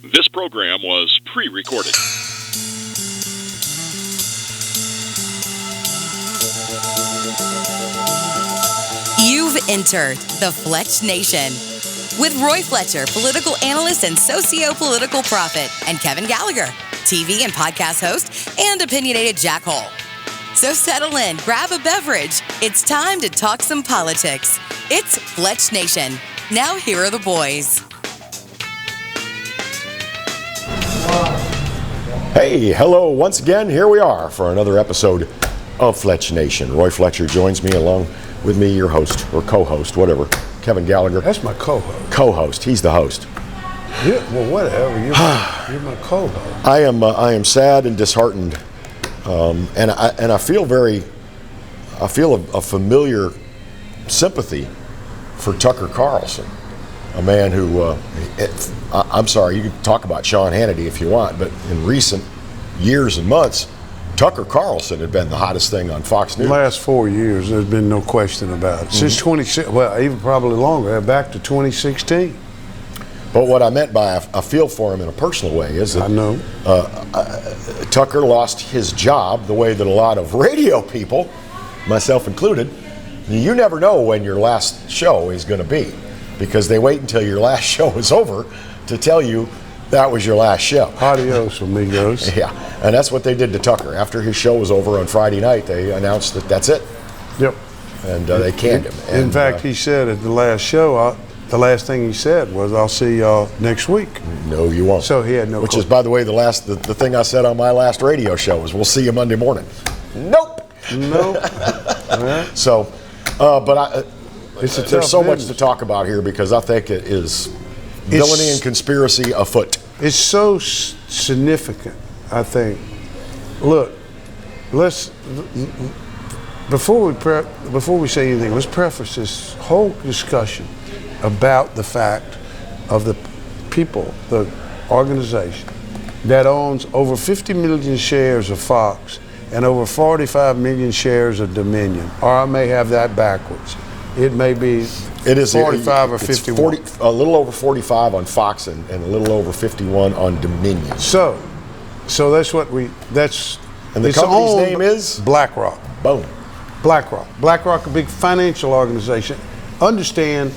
This program was pre-recorded. You've entered the Fletch Nation with Roy Fletcher, political analyst and socio-political prophet, and Kevin Gallagher, TV and podcast host and opinionated jackhole. So settle in, grab a beverage. It's time to talk some politics. It's Fletch Nation. Now here are the boys. Hey, hello once again. Here we are for another episode of Fletch Nation. Roy Fletcher joins me, along with me, your host or co-host, whatever, Kevin Gallagher. That's my co-host. Co-host. He's the host. Yeah, well, whatever. You're my co-host. I am sad and disheartened, and I feel a familiar sympathy for Tucker Carlson, a man who I'm sorry, you can talk about Sean Hannity if you want, but in recent years and months, Tucker Carlson had been the hottest thing on Fox News. The last 4 years, there's been no question about it. Since even probably longer, back to 2016. But what I meant by I feel for him in a personal way is that I know Tucker lost his job the way that a lot of radio people, myself included. You never know when your last show is going to be, because they wait until your last show is over to tell you that was your last show. Adios, amigos. Yeah, and that's what they did to Tucker. After his show was over on Friday night, they announced that that's it. Yep. And they canned him. In fact, he said at the last show, the last thing he said was, "I'll see y'all next week." No, you won't. So he had no. Which is, by the way, the thing I said on my last radio show was, "We'll see you Monday morning." Nope. Nope. Right. So, but there's so much to talk about here, because I think it is villainy and conspiracy afoot. It's so significant, I think. Look, before we say anything, let's preface this whole discussion about the fact of the people, the organization that owns over 50 million shares of Fox and over 45 million shares of Dominion. Or I may have that backwards. It may be 45 or 51. A little over 45 on Fox and a little over 51 on Dominion. So that's what that's. And the company's name is? BlackRock. Boom. BlackRock. BlackRock, a big financial organization. Understand,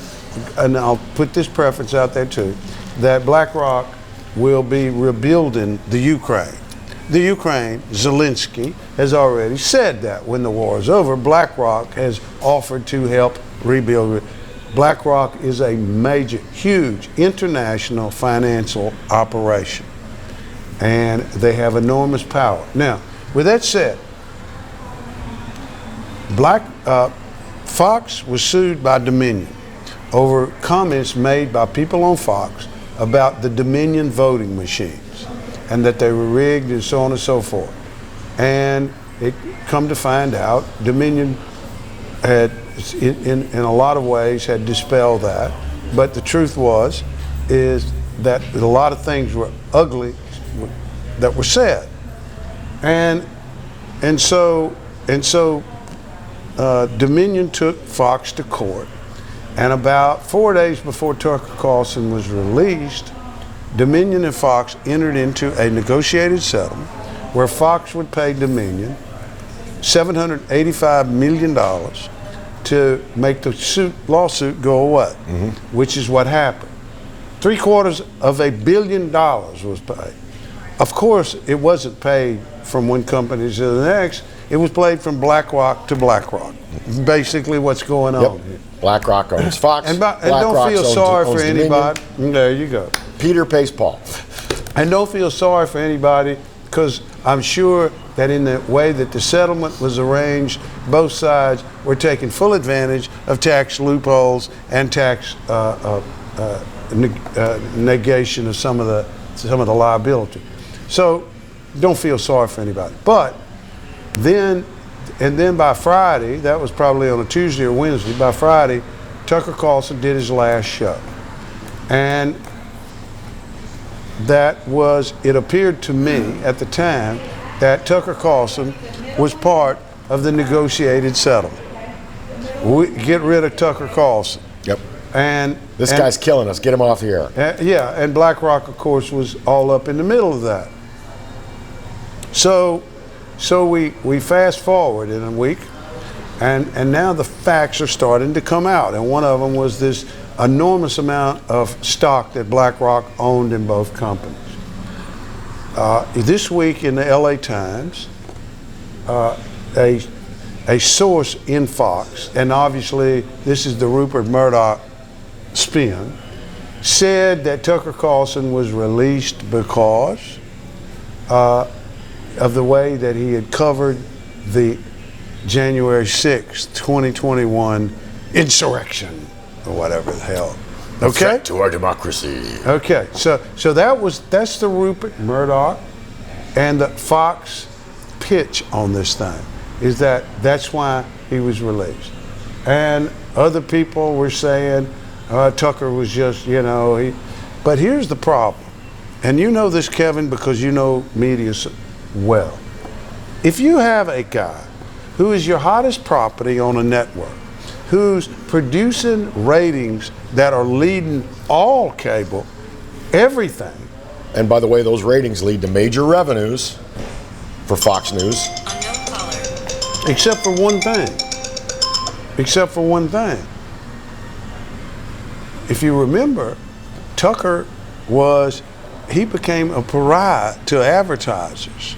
and I'll put this preference out there too, that BlackRock will be rebuilding the Ukraine. The Ukraine, Zelensky, has already said that when the war is over, BlackRock has offered to help rebuild. BlackRock is a major, huge international financial operation, and they have enormous power. Now, with that said, Fox was sued by Dominion over comments made by people on Fox about the Dominion voting machines and that they were rigged and so on and so forth. And it come to find out, Dominion had, in a lot of ways, had dispelled that. But the truth is that a lot of things were ugly that were said. And so Dominion took Fox to court. And about 4 days before Tucker Carlson was released, Dominion and Fox entered into a negotiated settlement where Fox would pay Dominion $785 million to make the lawsuit go away, which is what happened. $750 million was paid. Of course, it wasn't paid from one company to the next. It was paid from BlackRock to BlackRock. Basically, what's going on here. BlackRock owns Fox. And don't feel sorry for anybody. There you go. Peter pays Paul. And don't feel sorry for anybody, because I'm sure that in the way that the settlement was arranged, both sides were taking full advantage of tax loopholes and tax negation of some of the liability. So don't feel sorry for anybody. But then by Friday, that was probably on a Tuesday or Wednesday, by Friday, Tucker Carlson did his last show. And it appeared to me at the time that Tucker Carlson was part of the negotiated settlement. We get rid of Tucker Carlson. Yep. And this guy's killing us. Get him off here. Yeah, and BlackRock, of course, was all up in the middle of that. So we fast forward in a week, and now the facts are starting to come out. And one of them was this enormous amount of stock that BlackRock owned in both companies. This week in the LA Times, a source in Fox, and obviously this is the Rupert Murdoch spin, said that Tucker Carlson was released because of the way that he had covered the January 6th, 2021 insurrection, or whatever the hell. A Okay? threat to our democracy. Okay, so that's the Rupert Murdoch and the Fox pitch on this thing, is that's why he was released. And other people were saying Tucker was just, but here's the problem. And you know this, Kevin, because you know media so well. If you have a guy who is your hottest property on a network, who's producing ratings that are leading all cable, everything. And by the way, those ratings lead to major revenues for Fox News. Except for one thing. If you remember, Tucker became a pariah to advertisers.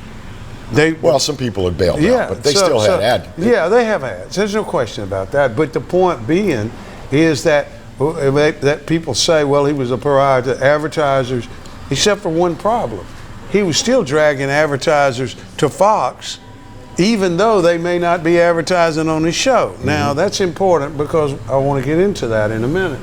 Well, some people had bailed out, but they still had ads. Yeah, they have ads. There's no question about that. But the point being is that people say, well, he was a pariah to advertisers, except for one problem. He was still dragging advertisers to Fox, even though they may not be advertising on his show. Mm-hmm. Now, that's important because I want to get into that in a minute.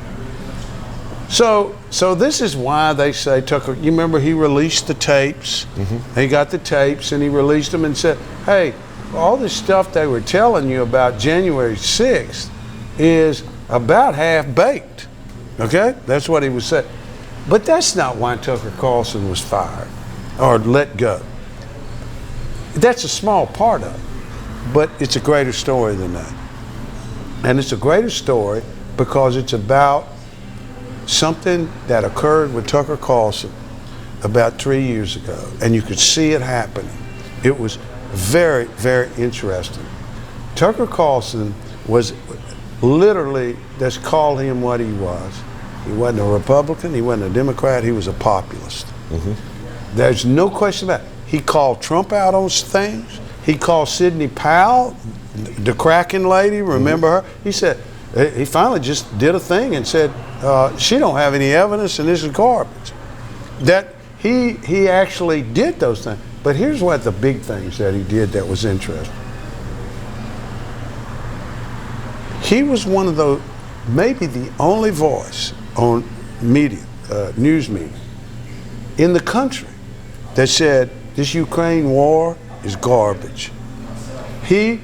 So this is why they say Tucker, you remember he released the tapes. Mm-hmm. He got the tapes and he released them and said, hey, all this stuff they were telling you about January 6th is about half-baked. Okay? That's what he was saying. But that's not why Tucker Carlson was fired or let go. That's a small part of it, but it's a greater story than that. And it's a greater story because it's about something that occurred with Tucker Carlson about 3 years ago, and you could see it happening. It was very, very interesting. Tucker Carlson was literally, let's call him what he was. He wasn't a Republican, he wasn't a Democrat, he was a populist. Mm-hmm. There's no question about it. He called Trump out on things. He called Sidney Powell, the Kraken lady, remember her? He said, he finally just did a thing and said, she don't have any evidence and this is garbage. That he actually did those things. But here's what the big things that he did that was interesting. He was one of those, maybe the only voice on media, news media, in the country that said this Ukraine war is garbage. He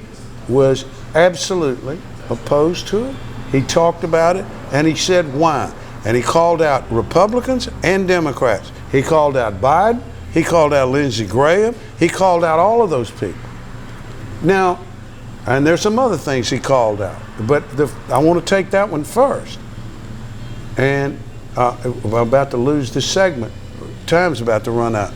was absolutely opposed to it. He talked about it and he said why. And he called out Republicans and Democrats. He called out Biden. He called out Lindsey Graham. He called out all of those people. Now, and there's some other things he called out, but I want to take that one first. And I'm about to lose this segment. Time's about to run out.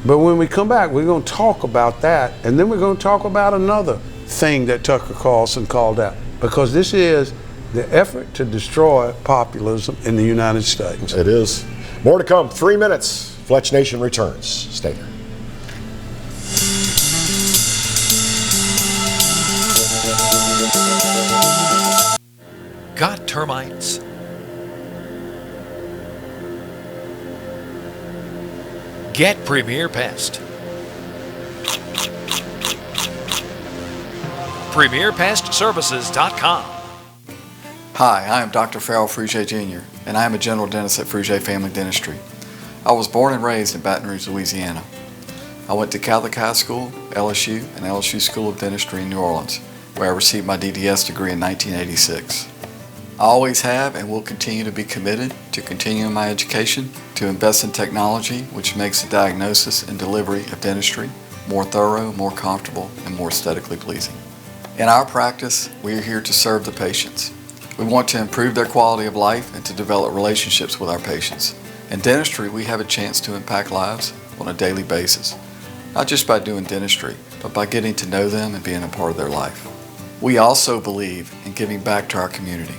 But when we come back, we're going to talk about that, and then we're going to talk about another thing that Tucker Carlson called out, because this is the effort to destroy populism in the United States. It is. More to come. 3 minutes. Fletch Nation returns. Stay there. Got termites? Get Premier Pest. PremierPestServices.com. Hi, I am Dr. Farrell Frugier Jr., and I am a general dentist at Frugier Family Dentistry. I was born and raised in Baton Rouge, Louisiana. I went to Catholic High School, LSU, and LSU School of Dentistry in New Orleans, where I received my DDS degree in 1986. I always have and will continue to be committed to continuing my education, to invest in technology which makes the diagnosis and delivery of dentistry more thorough, more comfortable, and more aesthetically pleasing. In our practice, we are here to serve the patients. We want to improve their quality of life and to develop relationships with our patients. In dentistry, we have a chance to impact lives on a daily basis, not just by doing dentistry, but by getting to know them and being a part of their life. We also believe in giving back to our community.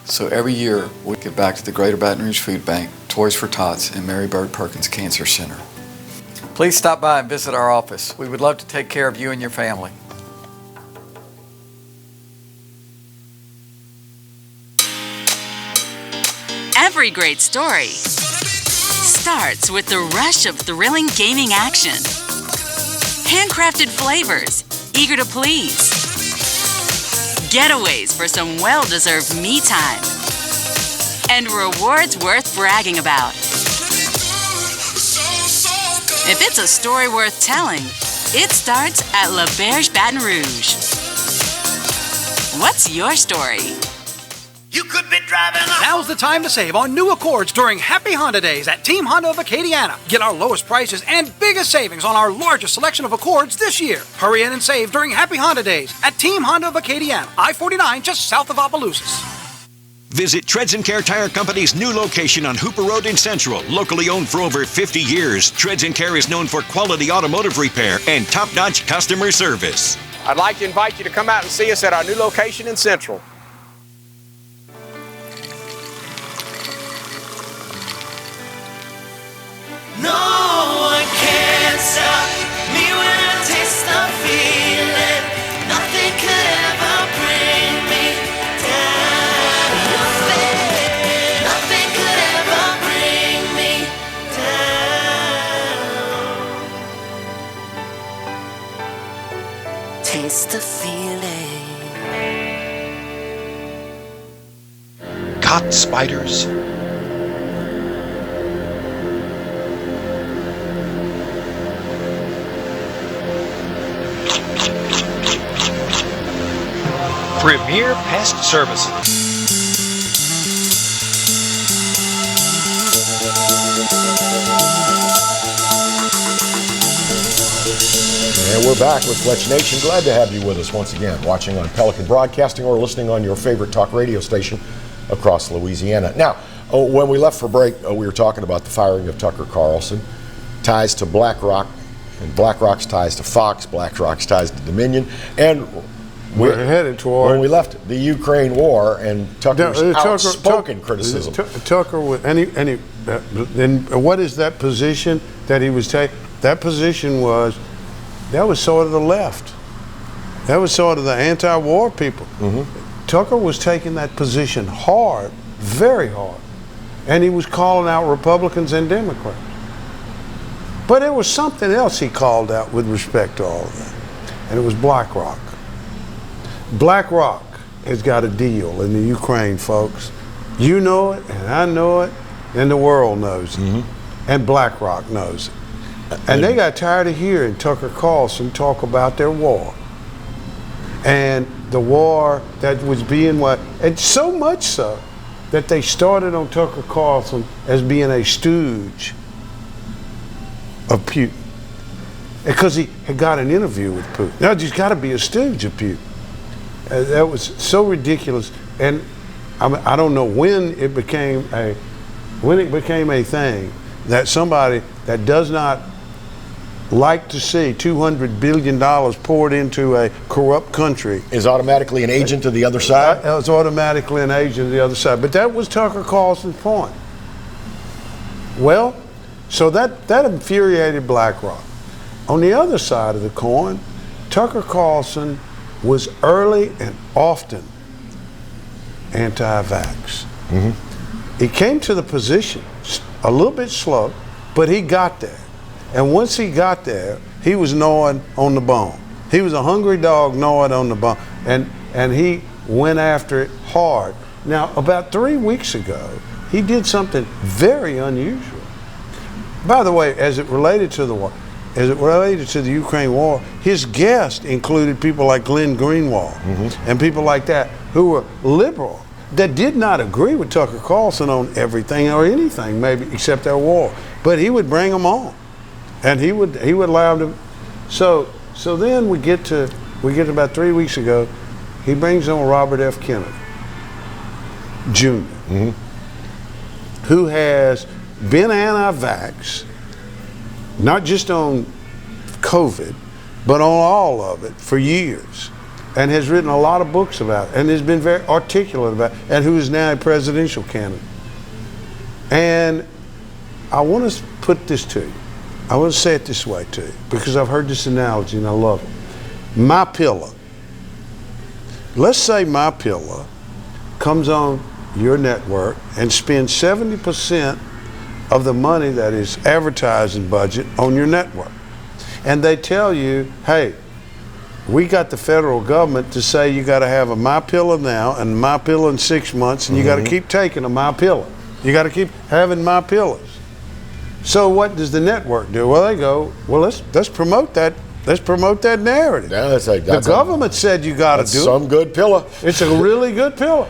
So every year, we give back to the Greater Baton Rouge Food Bank, Toys for Tots, and Mary Bird Perkins Cancer Center. Please stop by and visit our office. We would love to take care of you and your family. Every great story starts with the rush of thrilling gaming action. Handcrafted flavors, eager to please. Getaways for some well-deserved me time. And rewards worth bragging about. If it's a story worth telling, it starts at La Berge Baton Rouge. What's your story? You could be driving a... Now's the time to save on new Accords during Happy Honda Days at Team Honda of Acadiana. Get our lowest prices and biggest savings on our largest selection of Accords this year. Hurry in and save during Happy Honda Days at Team Honda of Acadiana, I-49 just south of Opelousas. Visit Treads & Care Tire Company's new location on Hooper Road in Central. Locally owned for over 50 years, Treads & Care is known for quality automotive repair and top-notch customer service. I'd like to invite you to come out and see us at our new location in Central. No one can stop me when I taste the feeling. Nothing could ever bring me down. Nothing could ever bring me down. Taste the feeling. Caught spiders? Premier Pest Services. And we're back with Fletch Nation. Glad to have you with us once again, watching on Pelican Broadcasting or listening on your favorite talk radio station across Louisiana. Now, when we left for break, we were talking about the firing of Tucker Carlson, ties to BlackRock, and BlackRock's ties to Fox, BlackRock's ties to Dominion, and we're headed toward, when we left the Ukraine war and Tucker's outspoken criticism. Tucker with and what is that position that he was taking? That position was sort of the left. That was sort of the anti-war people. Mm-hmm. Tucker was taking that position hard, very hard, and he was calling out Republicans and Democrats. But there was something else he called out with respect to all of that, and it was BlackRock. BlackRock has got a deal in the Ukraine, folks. You know it, and I know it, and the world knows it. Mm-hmm. And BlackRock knows it. And they got tired of hearing Tucker Carlson talk about their war. And the war that was being and so much so that they started on Tucker Carlson as being a stooge of Putin. Because he had got an interview with Putin. Now he's got to be a stooge of Putin. That was so ridiculous, and I don't know when it became a thing that somebody that does not like to see $200 billion poured into a corrupt country is automatically an agent of the other side. Is automatically an agent of the other side. But that was Tucker Carlson's point. Well, so that infuriated BlackRock. On the other side of the coin, Tucker Carlson was early and often anti-vax. Mm-hmm. He came to the position a little bit slow, but he got there. And once he got there, he was gnawing on the bone. He was a hungry dog gnawing on the bone, and he went after it hard. Now, about 3 weeks ago, he did something very unusual. By the way, as it related to the war, as it related to the Ukraine war, his guests included people like Glenn Greenwald and people like that who were liberal, that did not agree with Tucker Carlson on everything or anything, maybe except their war. But he would bring them on, and he would allow them. So then we get to about 3 weeks ago, he brings on Robert F. Kennedy. Jr., who has been anti-vax, not just on COVID, but on all of it for years, and has written a lot of books about it, and has been very articulate about it, and who is now a presidential candidate. And I want to put this to you. I want to say it this way to you, because I've heard this analogy and I love it. My Pillow. Let's say My Pillow comes on your network and spends 70% of the money that is advertising budget on your network. And they tell you, hey, we got the federal government to say you got to have a My Pillow now and My Pillow in 6 months, and you got to keep taking a My Pillow. You got to keep having My Pillows. So what does the network do? Well, they go, well, let's promote that. Let's promote that narrative. Yeah, the government said you got to do it. Some good pillow. It's a really good pillow.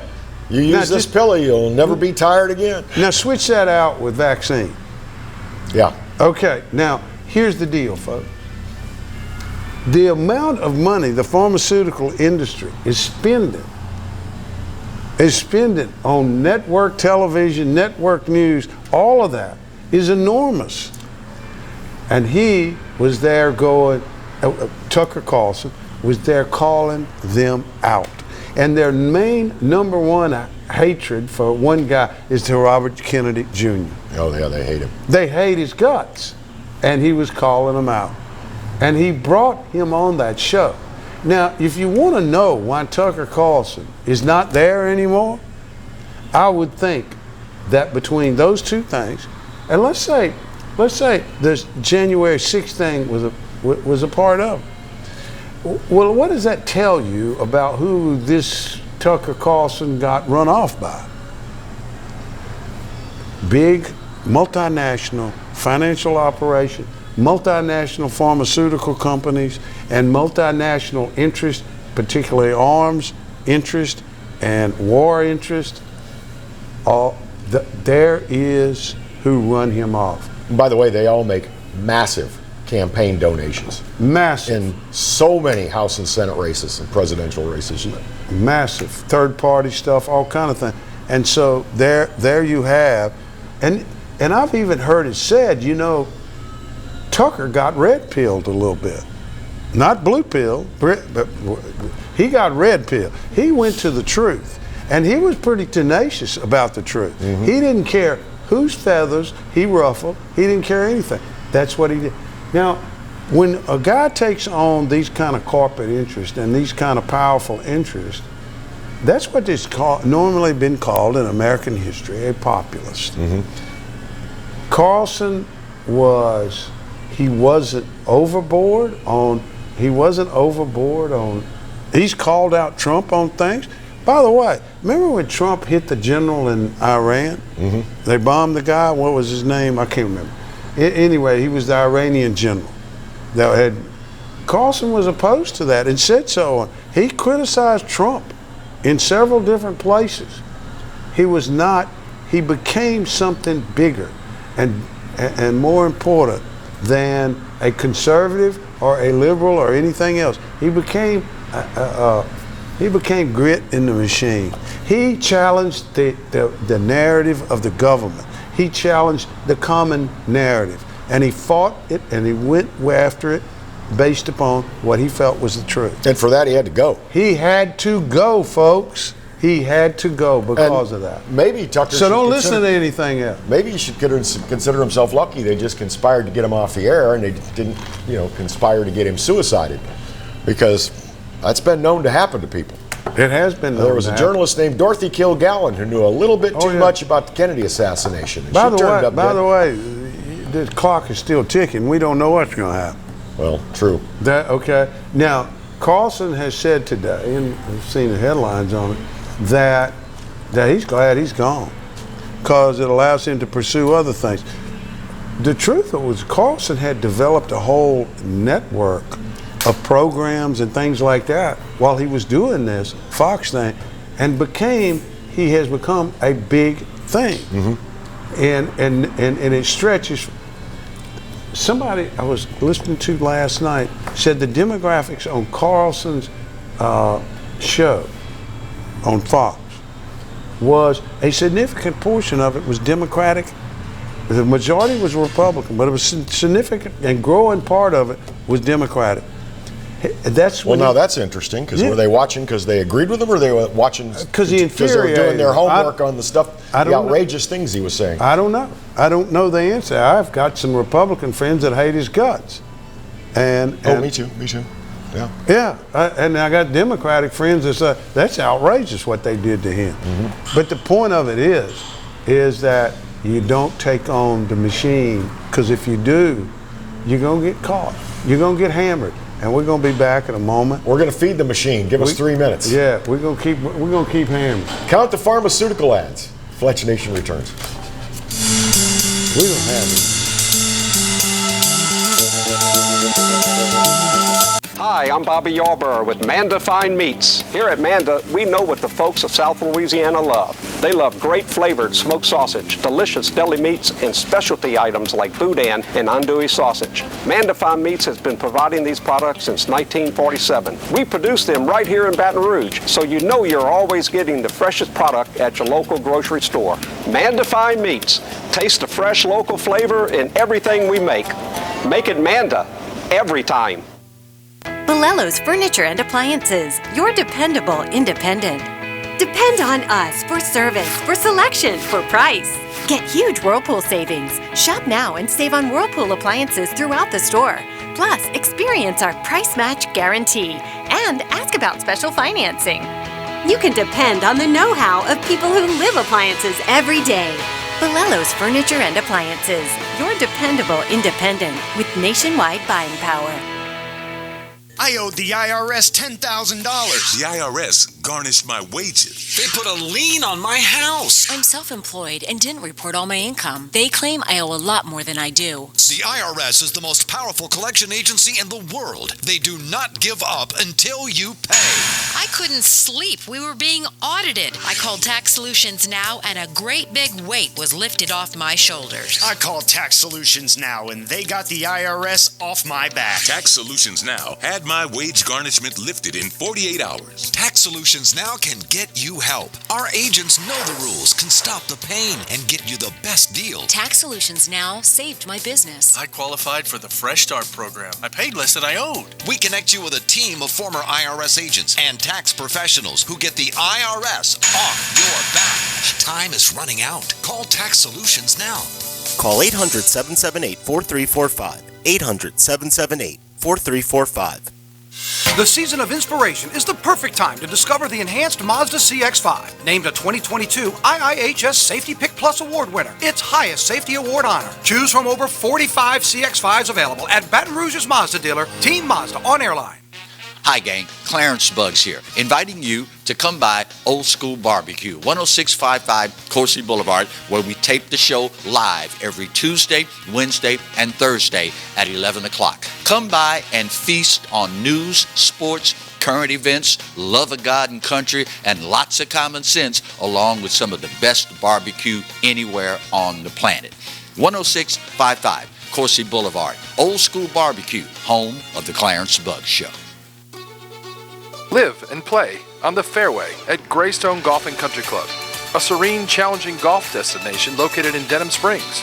You use this pillow, you'll never be tired again. Now switch that out with vaccine. Yeah. Okay. Now here's the deal, folks. The amount of money the pharmaceutical industry is spending on network television, network news, all of that is enormous. And he was there going, Tucker Carlson was there calling them out. And their main number one hatred for one guy is to Robert Kennedy Jr. Oh, yeah, they hate him. They hate his guts. And he was calling them out. And he brought him on that show. Now, if you want to know why Tucker Carlson is not there anymore, I would think that between those two things, and let's say this January 6th thing was a part of it. Well, what does that tell you about who this Tucker Carlson got run off by? Big multinational financial operation, multinational pharmaceutical companies, and multinational interest, particularly arms interest and war interest. There is who run him off. And by the way, they all make massive campaign donations. Massive. In so many House and Senate races and presidential races. Massive. Third-party stuff, all kind of things. And so there you have, and I've even heard it said, Tucker got red-pilled a little bit. Not blue-pilled, but he got red-pilled. He went to the truth, and he was pretty tenacious about the truth. Mm-hmm. He didn't care whose feathers he ruffled. He didn't care anything. That's what he did. Now, when a guy takes on these kind of corporate interests and these kind of powerful interests, that's what is normally been called in American history a populist. Mm-hmm. Carlson wasn't overboard on, he's called out Trump on things. By the way, remember when Trump hit the general in Iran? Mm-hmm. They bombed the guy, what was his name? I can't remember. Anyway, he was the Iranian general. Carlson was opposed to that and said so. He criticized Trump in several different places. He became something bigger and more important than a conservative or a liberal or anything else. He became grit in the machine. He challenged the narrative of the government. He challenged the common narrative, and he fought it, and he went after it based upon what he felt was the truth. And for that, he had to go. He had to go, folks. He had to go because of that. Maybe Tucker. So don't listen to anything else. Maybe he should consider himself lucky. They just conspired to get him off the air, and they didn't, conspire to get him suicided, because that's been known to happen to people. It has been known. There was a journalist named Dorothy Kilgallen who knew a little bit too much about the Kennedy assassination. By the way, the clock is still ticking. We don't know what's going to happen. Well, true. Okay. Now, Carlson has said today, and I've seen the headlines on it, that he's glad he's gone because it allows him to pursue other things. The truth was Carlson had developed a whole network of programs and things like that while he was doing this Fox thing, and he has become a big thing. Mm-hmm. And it stretches. Somebody I was listening to last night said the demographics on Carlson's show on Fox was a significant portion of it was Democratic. The majority was Republican, but it was significant and growing part of it was Democratic. That's now that's interesting because were they watching because they agreed with him, or they were watching because they were doing their homework on the stuff, the outrageous things he was saying? I don't know. I don't know the answer. I've got some Republican friends that hate his guts, and me too. Yeah. Yeah, and I got Democratic friends that say that's outrageous what they did to him. Mm-hmm. But the point of it is that you don't take on the machine, because if you do, you're gonna get caught. You're gonna get hammered. And we're going to be back in a moment. We're going to feed the machine. Give us 3 minutes. Yeah, we're going to keep hammering. Count the pharmaceutical ads. Fletch Nation returns. We don't have it. Hi, I'm Bobby Yarborough with Manda Fine Meats. Here at Manda, we know what the folks of South Louisiana love. They love great flavored smoked sausage, delicious deli meats, and specialty items like boudin and andouille sausage. Manda Fine Meats has been providing these products since 1947. We produce them right here in Baton Rouge, so you know you're always getting the freshest product at your local grocery store. Manda Fine Meats. Taste the fresh local flavor in everything we make. Make it Manda every time. Bolello's Furniture and Appliances, your dependable independent. Depend on us for service, for selection, for price. Get huge Whirlpool savings. Shop now and save on Whirlpool appliances throughout the store. Plus, experience our price match guarantee and ask about special financing. You can depend on the know-how of people who live appliances every day. Bolello's Furniture and Appliances, your dependable independent with nationwide buying power. I owed the IRS $10,000. The IRS garnished my wages. They put a lien on my house. I'm self-employed and didn't report all my income. They claim I owe a lot more than I do. The IRS is the most powerful collection agency in the world. They do not give up until you pay. I couldn't sleep. We were being audited. I called Tax Solutions Now, and a great big weight was lifted off my shoulders. I called Tax Solutions Now, and they got the IRS off my back. Tax Solutions Now had my wage garnishment lifted in 48 hours. Tax Solutions Now can get you help. Our agents know the rules, can stop the pain, and get you the best deal. Tax Solutions Now saved my business. I qualified for the Fresh Start program. I paid less than I owed. We connect you with a team of former IRS agents and tax professionals who get the IRS off your back. Time is running out. Call Tax Solutions now. Call 800-778-4345. 800-778-4345. The season of inspiration is the perfect time to discover the enhanced Mazda CX-5, named a 2022 IIHS Safety Pick Plus Award winner, its highest safety award honor. Choose from over 45 CX-5s available at Baton Rouge's Mazda dealer, Team Mazda on Airline. Hi gang, Clarence Buggs here, inviting you to come by Old School Barbecue, 10655 Coursey Boulevard, where we tape the show live every Tuesday, Wednesday, and Thursday at 11 o'clock. Come by and feast on news, sports, current events, love of God and country, and lots of common sense, along with some of the best barbecue anywhere on the planet. 10655 Coursey Boulevard, Old School Barbecue, home of the Clarence Buggs Show. Live and play on the fairway at Greystone Golf and Country Club, a serene, challenging golf destination located in Denham Springs.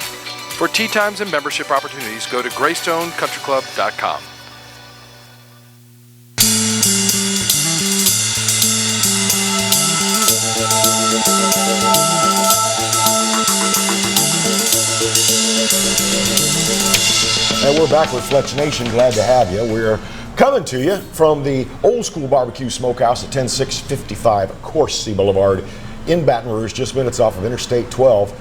For tee times and membership opportunities, go to GreystoneCountryClub.com. And we're back with Fletch Nation. Glad to have you. We're coming to you from the Old School Barbecue Smokehouse at 10655 Coursey Boulevard in Baton Rouge, just minutes off of Interstate 12,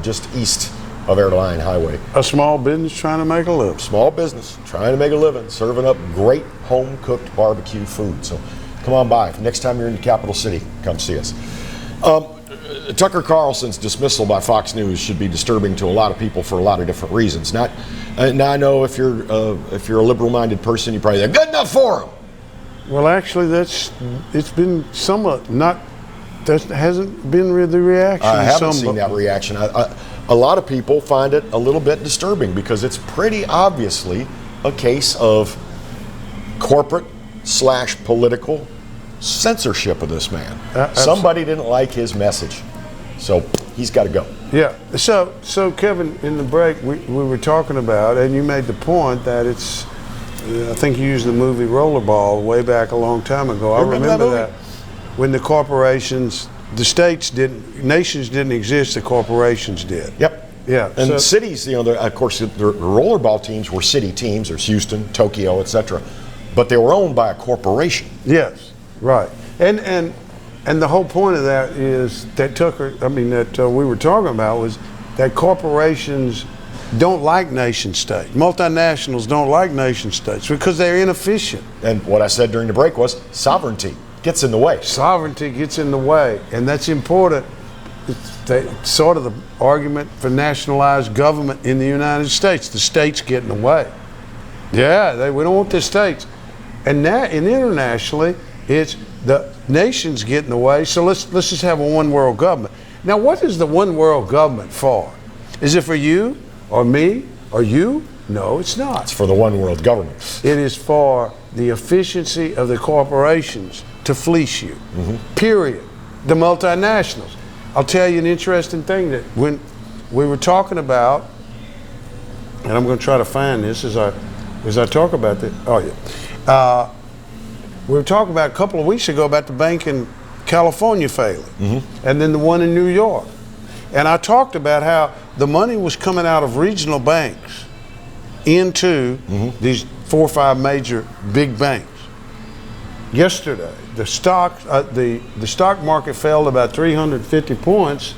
just east of Airline Highway. A small business trying to make a living. Small business trying to make a living, serving up great home-cooked barbecue food. So come on by. Next time you're in the capital city, come see us. Tucker Carlson's dismissal by Fox News should be disturbing to a lot of people for a lot of different reasons. Now I know if you're a liberal-minded person, you probably say, good enough for him. Well, actually, it's been somewhat not. That hasn't been the reaction. I haven't seen that reaction. A lot of people find it a little bit disturbing because it's pretty obviously a case of corporate/political censorship of this man. Somebody didn't like his message, so he's got to go. Yeah. So Kevin, in the break, we were talking about, and you made the point that it's, I think you used the movie Rollerball way back a long time ago. I remember that when the corporations, nations didn't exist, the corporations did. Yep. Yeah. And cities, of course, the rollerball teams were city teams. There's Houston, Tokyo, etc. But they were owned by a corporation. Yes. Right. And the whole point of that is that we were talking about was that corporations don't like nation states. Multinationals don't like nation states because they're inefficient. And what I said during the break was sovereignty gets in the way. Sovereignty gets in the way, and that's important. It's sort of the argument for nationalized government in the United States. The states get in the way. Yeah, we don't want the states. And internationally, it's the nations get in the way. So let's just have a one world government. Now, what is the one world government for? Is it for you or me or you? No, it's not. It's for the one world government. It is for the efficiency of the corporations to fleece you. Period. The multinationals. I'll tell you an interesting thing that when we were talking about, and I'm going to try to find this as I talk about this. Oh yeah, we were talking about a couple of weeks ago about the bank in California failing, and then the one in New York, and I talked about how the money was coming out of regional banks into these 4 or 5 major big banks. Yesterday, the stock market fell about 350 points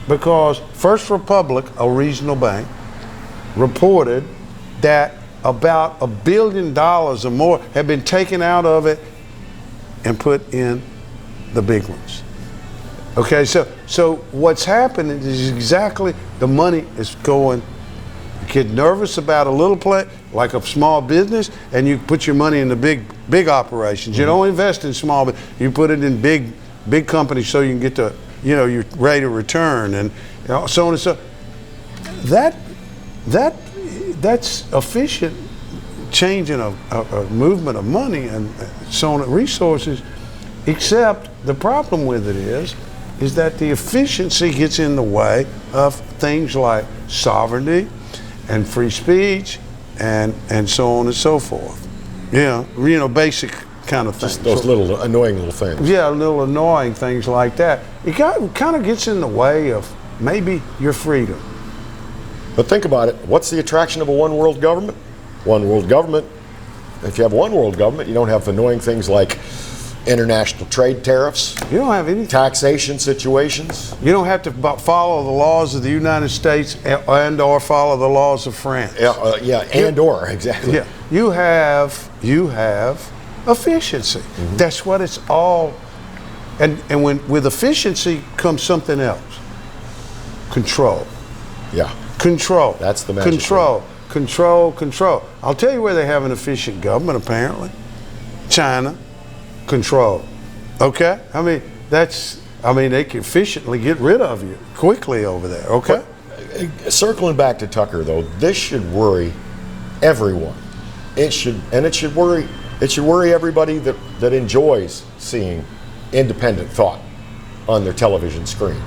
because First Republic, a regional bank, reported that about $1 billion or more had been taken out of it and put in the big ones. Okay, so what's happening is exactly the money is going. You get nervous about a little play, like a small business, and you put your money in the big operations. You don't invest in small, but you put it in big companies so you can get your rate of return and so on and so. That's efficient changing a movement of money and so on, resources. Except the problem with it is that the efficiency gets in the way of things like sovereignty and free speech and so on and so forth. Basic kind of things. Just those little annoying little things. Yeah, little annoying things like that. It kind of gets in the way of maybe your freedom. But think about it. What's the attraction of a one world government? One world government. If you have one world government, you don't have annoying things like international trade tariffs. You don't have any taxation situations. You don't have to follow the laws of the United States and or follow the laws of France. Exactly. Yeah, you have efficiency. That's what it's all. And with efficiency comes something else. Control. Yeah. Control. That's the magic. Control. I'll tell you where they have an efficient government. Apparently, China. Control. Okay? they can efficiently get rid of you quickly over there. Okay? But, circling back to Tucker though, this should worry everyone. It should worry everybody that enjoys seeing independent thought on their television screen.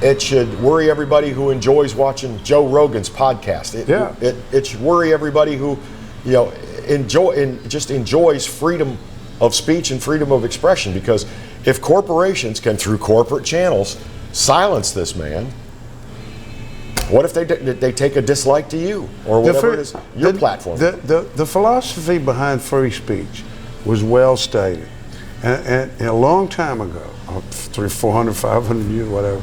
It should worry everybody who enjoys watching Joe Rogan's podcast. It should worry everybody who enjoys freedom of speech and freedom of expression, because if corporations can, through corporate channels, silence this man, what if they take a dislike to you or whatever it is, your platform? The philosophy behind free speech was well stated, and a long time ago, 300, 400, 500 years, whatever,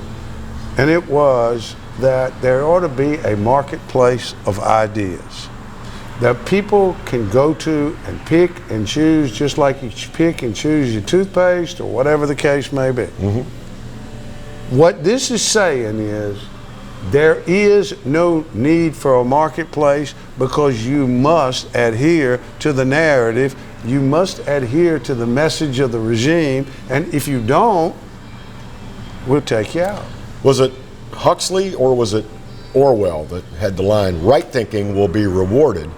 and it was that there ought to be a marketplace of ideas that people can go to and pick and choose, just like you pick and choose your toothpaste or whatever the case may be. What this is saying is there is no need for a marketplace, because you must adhere to the narrative, you must adhere to the message of the regime, and if you don't, we'll take you out. Was it Huxley or was it Orwell that had the line, right thinking will be rewarded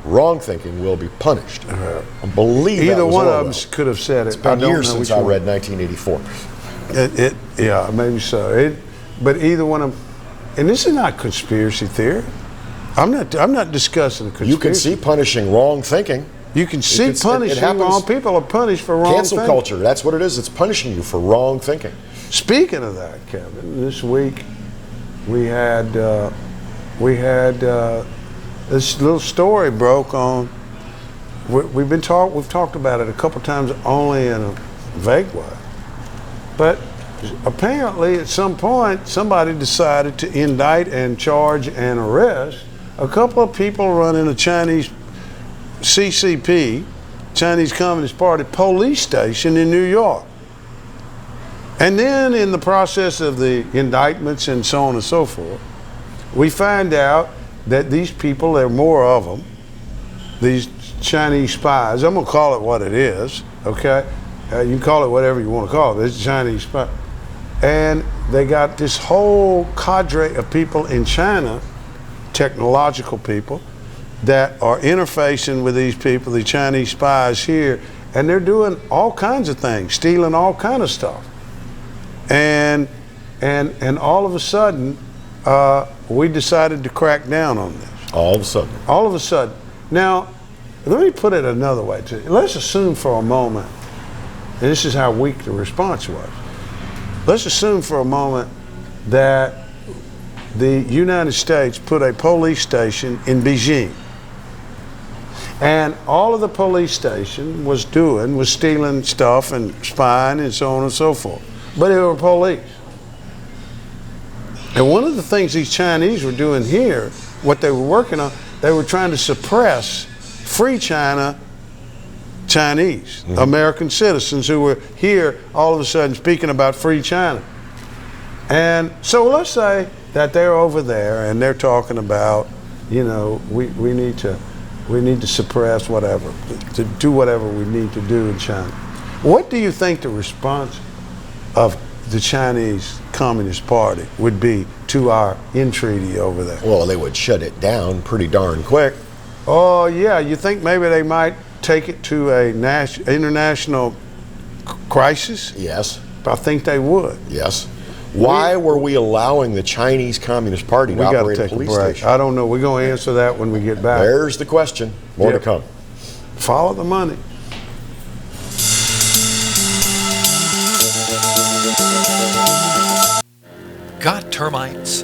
wrong thinking will be punished. I believe Either that was one Orwell. of them could have said it. It's been years since I one. read 1984. Yeah, maybe so. But either one of them, and this is not conspiracy theory. I'm not discussing a conspiracy. You can see punishing wrong thinking. You can see punishing wrong. People are punished for wrong Cancel thinking. culture, that's what it is. It's punishing you for wrong thinking. Speaking of that, Kevin, this week we had this little story broke on. We've talked about it a couple times, only in a vague way. But apparently, at some point, somebody decided to indict and charge and arrest a couple of people running a Chinese CCP, Chinese Communist Party police station in New York. And then in the process of the indictments and so on and so forth, we find out that these people, there are more of them, these Chinese spies, I'm going to call it what it is, okay? You can call it whatever you want to call it, it's Chinese spies. And they got this whole cadre of people in China, technological people, that are interfacing with these people, the Chinese spies here, and they're doing all kinds of things, stealing all kind of stuff. And all of a sudden, we decided to crack down on this. All of a sudden. All of a sudden. Now, let me put it another way. Let's assume for a moment, and this is how weak the response was. Let's assume for a moment that the United States put a police station in Beijing. And all of the police station was stealing stuff and spying and so on and so forth. But they were police. And one of the things these Chinese were doing here, what they were working on, they were trying to suppress free Chinese, American citizens who were here all of a sudden speaking about free China. And so let's say that they're over there and they're talking about, we need to suppress whatever, to do whatever we need to do in China. What do you think the response of the Chinese Communist Party would be to our entreaty over there? Well, they would shut it down pretty darn quick. Oh, yeah. You think maybe they might take it to a international crisis? Yes. I think they would. Yes. Why were we allowing the Chinese Communist Party to operate a police station? I don't know. We're going to answer that when we get back. There's the question. More to come. Follow the money. Got termites?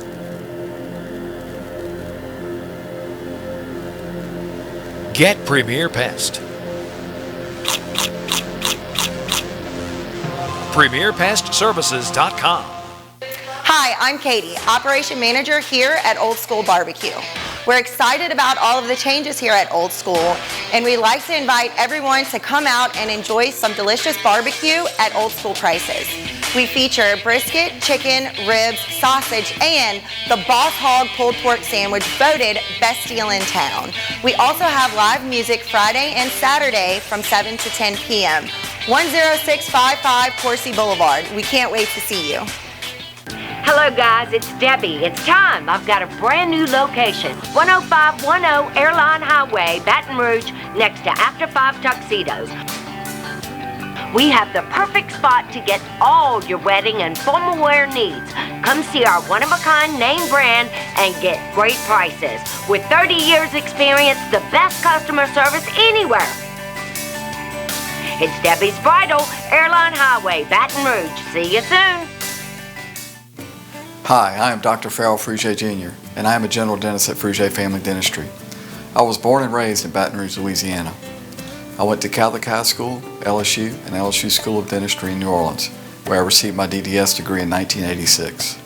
Get Premier Pest. PremierPestServices.com. Hi, I'm Katie, Operation Manager here at Old School Barbecue. We're excited about all of the changes here at Old School, and we'd like to invite everyone to come out and enjoy some delicious barbecue at Old School prices. We feature brisket, chicken, ribs, sausage, and the Boss Hog pulled pork sandwich voted best deal in town. We also have live music Friday and Saturday from 7 to 10 p.m. 10655 Coursey Boulevard. We can't wait to see you. Hello guys, it's Debbie. It's time. I've got a brand new location. 10510 Airline Highway, Baton Rouge, next to After 5 Tuxedos. We have the perfect spot to get all your wedding and formal wear needs. Come see our one-of-a-kind name brand and get great prices. With 30 years experience, the best customer service anywhere. It's Debbie's Bridal, Airline Highway, Baton Rouge. See you soon. Hi, I am Dr. Farrell Frugier Jr., and I am a general dentist at Frugier Family Dentistry. I was born and raised in Baton Rouge, Louisiana. I went to Catholic High School, LSU, and LSU School of Dentistry in New Orleans, where I received my DDS degree in 1986.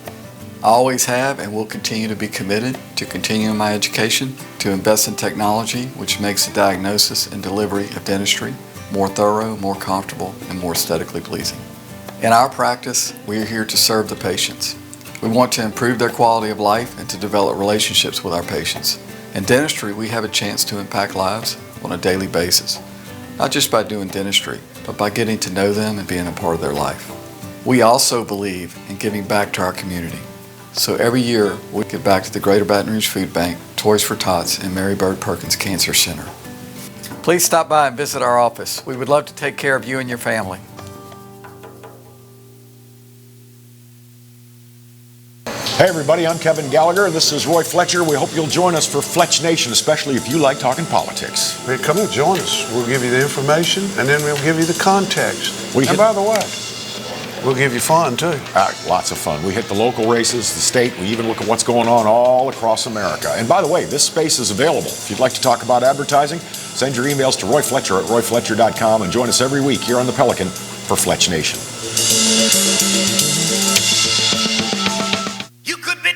I always have and will continue to be committed to continuing my education, to invest in technology which makes the diagnosis and delivery of dentistry more thorough, more comfortable, and more aesthetically pleasing. In our practice, we are here to serve the patients. We want to improve their quality of life and to develop relationships with our patients. In dentistry, we have a chance to impact lives on a daily basis, not just by doing dentistry, but by getting to know them and being a part of their life. We also believe in giving back to our community. So every year, we give back to the Greater Baton Rouge Food Bank, Toys for Tots, and Mary Bird Perkins Cancer Center. Please stop by and visit our office. We would love to take care of you and your family. Hey everybody, I'm Kevin Gallagher. This is Roy Fletcher. We hope you'll join us for Fletch Nation, especially if you like talking politics. Hey, come and join us. We'll give you the information, and then we'll give you the context. And by the way, we'll give you fun too. Lots of fun. We hit the local races, the state. We even look at what's going on all across America. And by the way, this space is available. If you'd like to talk about advertising, send your emails to Roy Fletcher at royfletcher.com and join us every week here on the Pelican for Fletch Nation.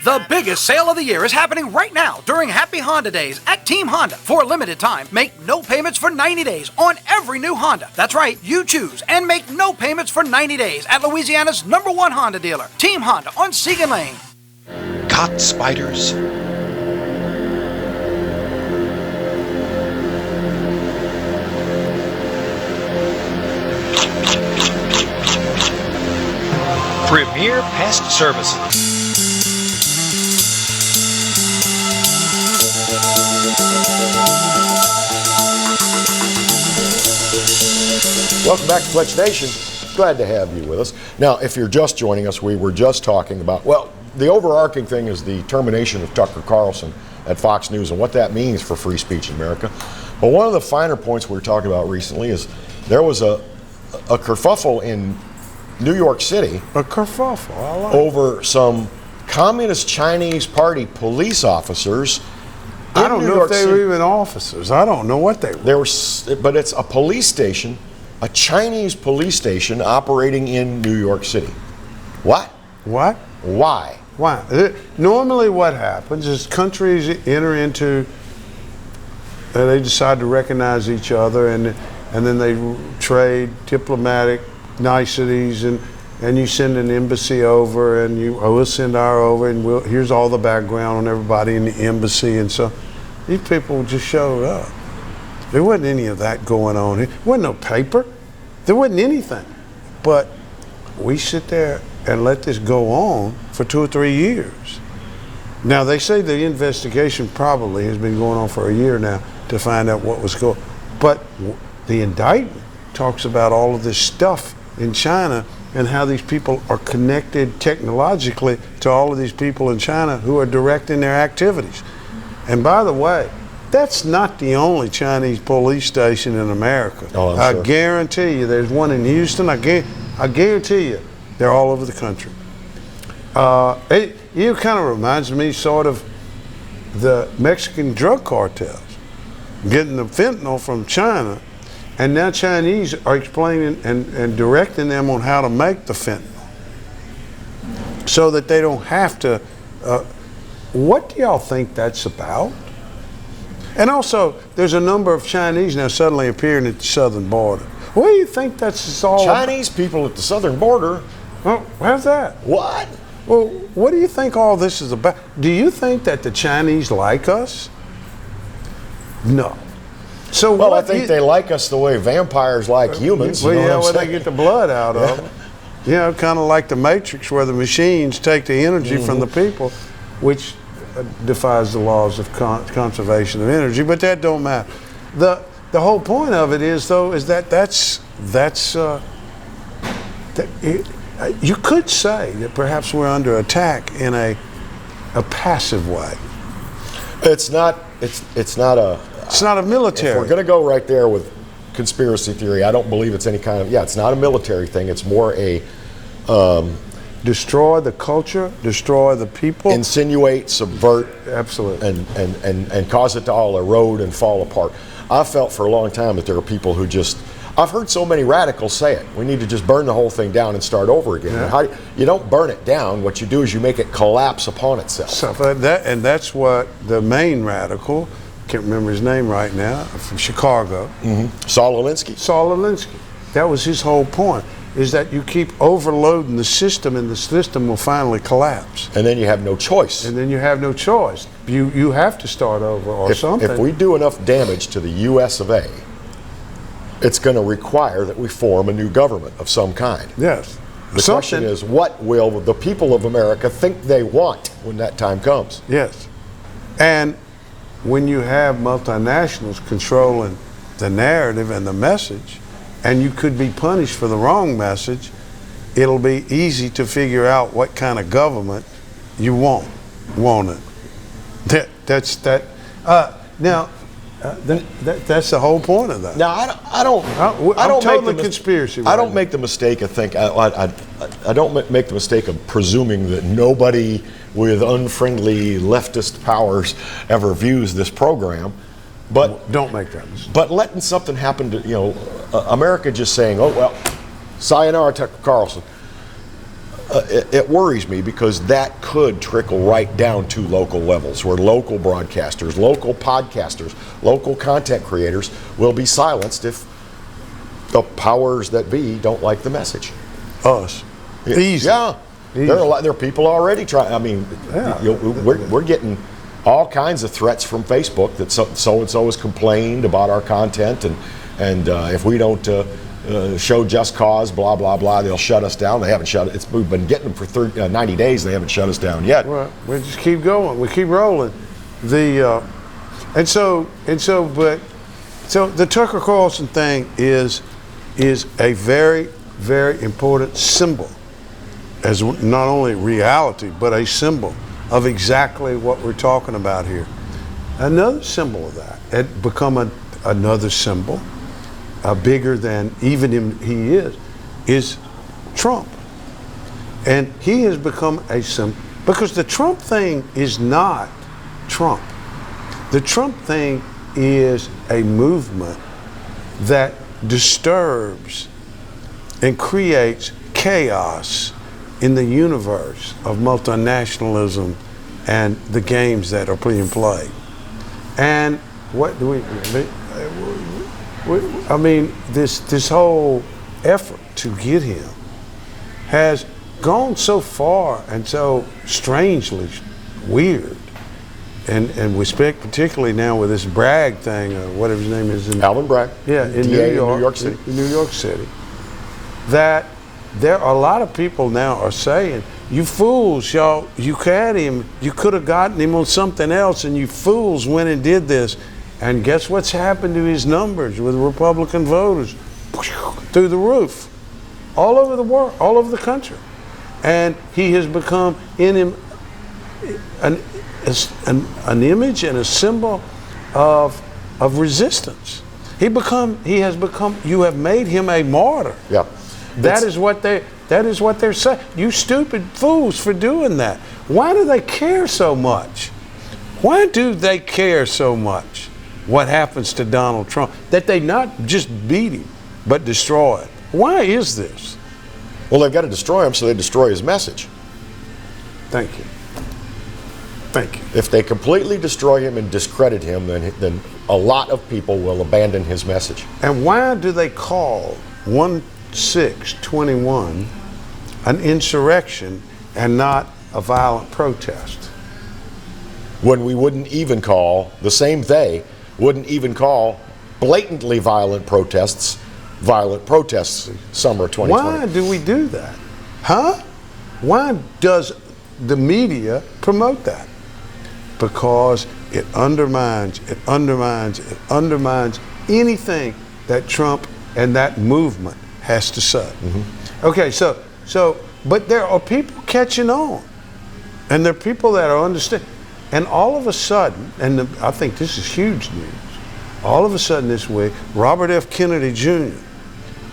The biggest sale of the year is happening right now during Happy Honda Days at Team Honda. For a limited time, make no payments for 90 days on every new Honda. That's right, you choose and make no payments for 90 days at Louisiana's #1 Honda dealer, Team Honda on Segan Lane. Caught spiders? Premier Pest Services. Welcome back to Fletch Nation. Glad to have you with us. Now, if you're just joining us, we were just talking about, well, the overarching thing is the termination of Tucker Carlson at Fox News and what that means for free speech in America. But one of the finer points we were talking about recently is there was a kerfuffle in New York City. A kerfuffle, I like over some Communist Chinese Party police officers. I don't know if they were even officers. I don't know what they were. But it's a police station, a Chinese police station operating in New York City. What? What? Why? Why? Normally what happens is countries enter into, they decide to recognize each other, and then they trade diplomatic niceties, and you send an embassy over, and we'll send our over, and here's all the background on everybody in the embassy. And so these people just showed up. There wasn't any of that going on here. There wasn't no paper. There wasn't anything. But we sit there and let this go on for 2 or 3 years. Now, they say the investigation probably has been going on for a year now to find out what was going on. But the indictment talks about all of this stuff in China and how these people are connected technologically to all of these people in China who are directing their activities. And by the way, that's not the only Chinese police station in America. Oh, I sure. guarantee you there's one in Houston. I guarantee you they're all over the country. It kind of reminds me sort of the Mexican drug cartels getting the fentanyl from China. And now Chinese are explaining and directing them on how to make the fentanyl so that they don't have to. What do y'all think that's about? And also, there's a number of Chinese now suddenly appearing at the southern border. What do you think that's all about? Chinese people at the southern border? Oh, how's that? What? Well, what do you think all this is about? Do you think that the Chinese like us? No. So well, I think they like us the way vampires like humans. Well, you know yeah, what where I'm they saying? get the blood out of them. You know, kind of like the Matrix, where the machines take the energy from the people, which defies the laws of conservation of energy. But that don't matter. The whole point of it is, though, is that you could say that perhaps we're under attack in a passive way. It's not a military. If we're going to go right there with conspiracy theory, I don't believe it's any kind of, it's not a military thing. It's more a destroy the culture, destroy the people, insinuate, subvert, absolutely, and cause it to all erode and fall apart. I've felt for a long time that there are people who I've heard so many radicals say it. We need to just burn the whole thing down and start over again. Yeah. You don't burn it down. What you do is you make it collapse upon itself. So that's what the main radical, can't remember his name right now, from Chicago. Saul Alinsky. That was his whole point, is that you keep overloading the system, and the system will finally collapse. And then you have no choice. You have to start over or something. If we do enough damage to the U.S. of A., it's going to require that we form a new government of some kind. Yes. The question is, what will the people of America think they want when that time comes? Yes. And when you have multinationals controlling the narrative and the message, and you could be punished for the wrong message, it'll be easy to figure out what kind of government you want it. That's the whole point of that. Now, I don't totally conspiracy. I don't make the mistake of I don't make the mistake of presuming that nobody with unfriendly leftist powers ever views this program. But don't make that mistake. But letting something happen to America just saying, oh well, sayonara Tucker Carlson. It worries me because that could trickle right down to local levels where local broadcasters, local podcasters, local content creators will be silenced if the powers that be don't like the message. Us. Easy. Yeah. Easy. There are people already trying. I mean, we're getting all kinds of threats from Facebook that so-and-so has complained about our content and if we don't show just cause, blah, blah, blah, they'll shut us down. They haven't shut it. We've been getting them for 90 days. They haven't shut us down yet. Right. We just keep going. We keep rolling. So the Tucker Carlson thing is a very, very important symbol, as not only reality, but a symbol of exactly what we're talking about here. Another symbol of that, it become another symbol, bigger than even he is Trump. And he has become a symbol, because the Trump thing is not Trump. The Trump thing is a movement that disturbs and creates chaos in the universe of multinationalism and the games that are being played. And what do I mean, this whole effort to get him has gone so far and so strangely weird. And we speak particularly now with this Bragg thing, or whatever his name is. Alvin Bragg. Yeah, in DA New York City. In New York City. That there are a lot of people now are saying, you fools, y'all, you had him, you could have gotten him on something else, and you fools went and did this. And guess what's happened to his numbers with Republican voters? Through the roof. All over the world, all over the country. And he has become in him an image and a symbol of resistance. He has become, you have made him a martyr. Yeah. That is what they're saying. You stupid fools for doing that. Why do they care so much? Why do they care so much what happens to Donald Trump? That they not just beat him, but destroy him. Why is this? Well, they've got to destroy him, so they destroy his message. Thank you. Thank you. If they completely destroy him and discredit him, then a lot of people will abandon his message. And why do they call 1/6/21 an insurrection and not a violent protest? When we wouldn't even call, wouldn't even call blatantly violent protests summer 2020. Why do we do that? Huh? Why does the media promote that? Because it undermines anything that Trump and that movement has to say. Mm-hmm. Okay, so, but there are people catching on, and there are people that are understanding. And all of a sudden, and I think this is huge news, all of a sudden this week, Robert F. Kennedy Jr.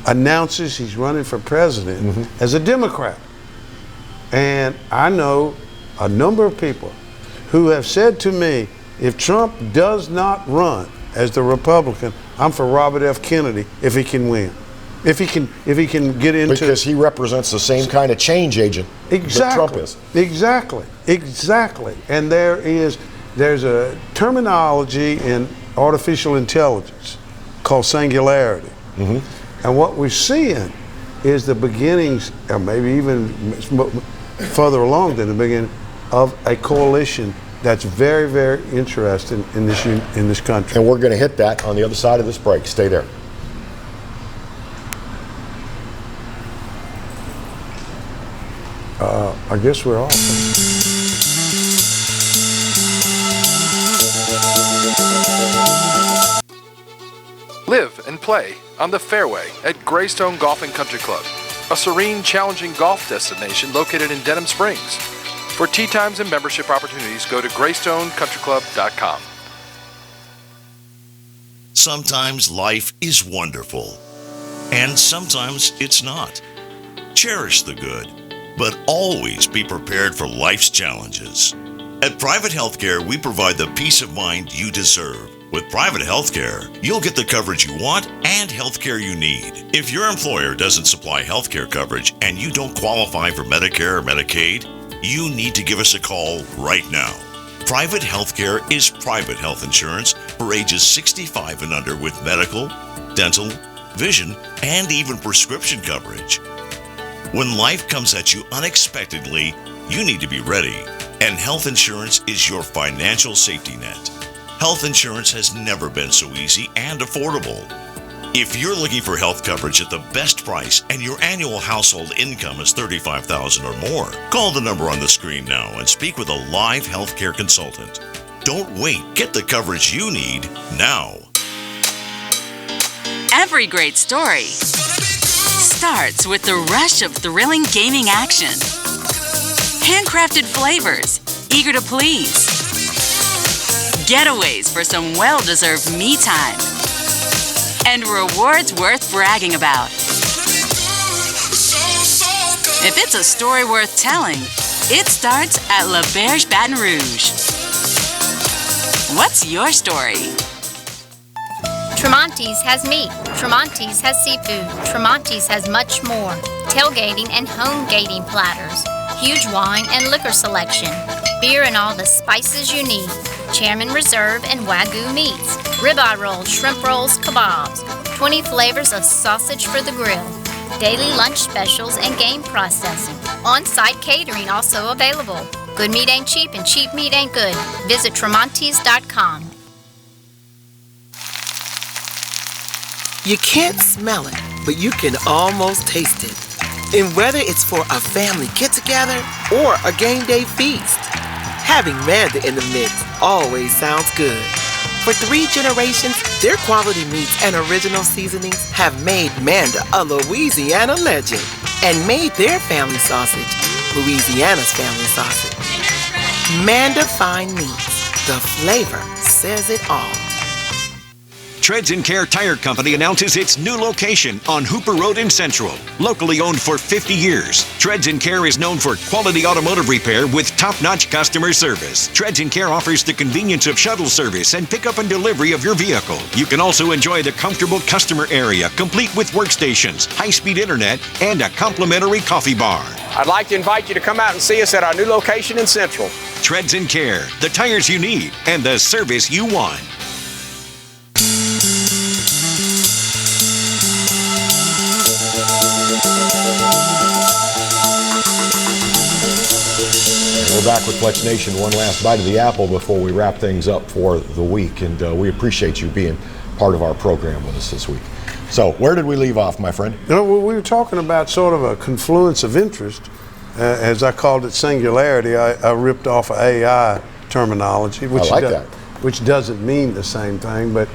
announces he's running for president as a Democrat. And I know a number of people who have said to me, if Trump does not run as the Republican, I'm for Robert F. Kennedy if he can win. If he can get into, because he represents the same kind of change agent that Trump is. Exactly. And there's a terminology in artificial intelligence called singularity. Mm-hmm. And what we're seeing is the beginnings, or maybe even further along than the beginning, of a coalition that's very, very interesting in this country. And we're going to hit that on the other side of this break. Stay there. I guess we're off. Live and play on the fairway at Greystone Golf and Country Club, a serene, challenging golf destination located in Denham Springs. For tee times and membership opportunities, go to GreystonecountryClub.com. Sometimes life is wonderful, and sometimes it's not. Cherish the good, but always be prepared for life's challenges. At Private Healthcare, we provide the peace of mind you deserve. With private healthcare, you'll get the coverage you want and healthcare you need. If your employer doesn't supply healthcare coverage and you don't qualify for Medicare or Medicaid, you need to give us a call right now. Private healthcare is private health insurance for ages 65 and under with medical, dental, vision, and even prescription coverage. When life comes at you unexpectedly, you need to be ready, and health insurance is your financial safety net. Health insurance has never been so easy and affordable. If you're looking for health coverage at the best price and your annual household income is $35,000 or more, call the number on the screen now and speak with a live healthcare consultant. Don't wait. Get the coverage you need now. Every great story starts with the rush of thrilling gaming action. Handcrafted flavors, eager to please. Getaways for some well-deserved me time. And rewards worth bragging about. If it's a story worth telling, it starts at La Berge Baton Rouge. What's your story? Tremonti's has meat. Tremonti's has seafood. Tremonti's has much more. Tailgating and home gating platters. Huge wine and liquor selection. Beer and all the spices you need. Chairman Reserve and Wagyu meats. Ribeye rolls, shrimp rolls, kebabs. 20 flavors of sausage for the grill. Daily lunch specials and game processing. On-site catering also available. Good meat ain't cheap and cheap meat ain't good. Visit Tremonti's.com. You can't smell it, but you can almost taste it. And whether it's for a family get-together or a game day feast, having Manda in the mix always sounds good. For 3 generations, their quality meats and original seasonings have made Manda a Louisiana legend and made their family sausage Louisiana's family sausage. Manda Fine Meats. The flavor says it all. Treads & Care Tire Company announces its new location on Hooper Road in Central. Locally owned for 50 years, Treads & Care is known for quality automotive repair with top-notch customer service. Treads & Care offers the convenience of shuttle service and pickup and delivery of your vehicle. You can also enjoy the comfortable customer area, complete with workstations, high-speed internet, and a complimentary coffee bar. I'd like to invite you to come out and see us at our new location in Central. Treads & Care, the tires you need and the service you want. We're back with Fletch Nation. One last bite of the apple before we wrap things up for the week, and we appreciate you being part of our program with us this week. So, where did we leave off, my friend? You know, we were talking about sort of a confluence of interest. As I called it singularity, I ripped off AI terminology, which doesn't mean the same thing, but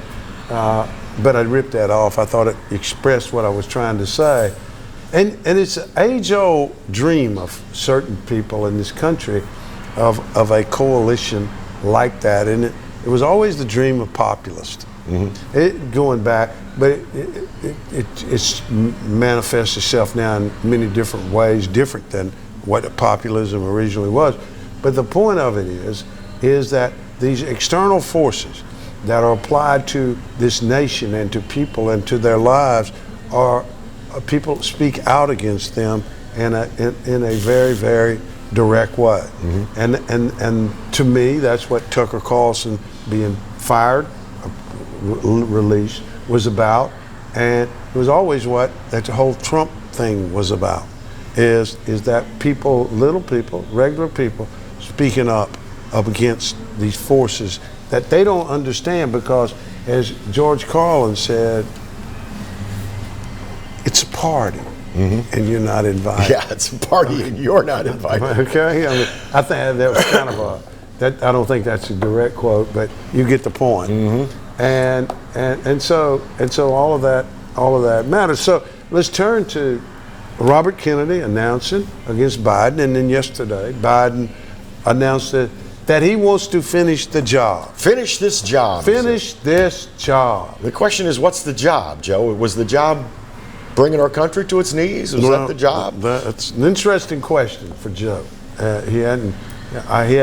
I ripped that off. I thought it expressed what I was trying to say. And it's an age-old dream of certain people in this country of a coalition like that. And it was always the dream of populists. Mm-hmm. Going back, but it's manifests itself now in many different ways, different than what populism originally was. But the point of it is that these external forces that are applied to this nation and to people and to their lives are people speak out against them in a very, very direct way. Mm-hmm. And to me, that's what Tucker Carlson being fired, released, was about. And it was always what that whole Trump thing was about, is that people, little people, regular people, speaking up against these forces that they don't understand, because, as George Carlin said, it's a party. and you're not invited. Yeah, it's a party and you're not invited. Okay, I think that was kind of I don't think that's a direct quote, but you get the point. And so all of that matters. So let's turn to Robert Kennedy announcing against Biden, and then yesterday Biden announced that he wants to finish the job. Finish this job. Finish this job. The question is, what's the job, Joe? Was the job bringing our country to its knees? Was that the job? That's an interesting question for Joe. He hadn't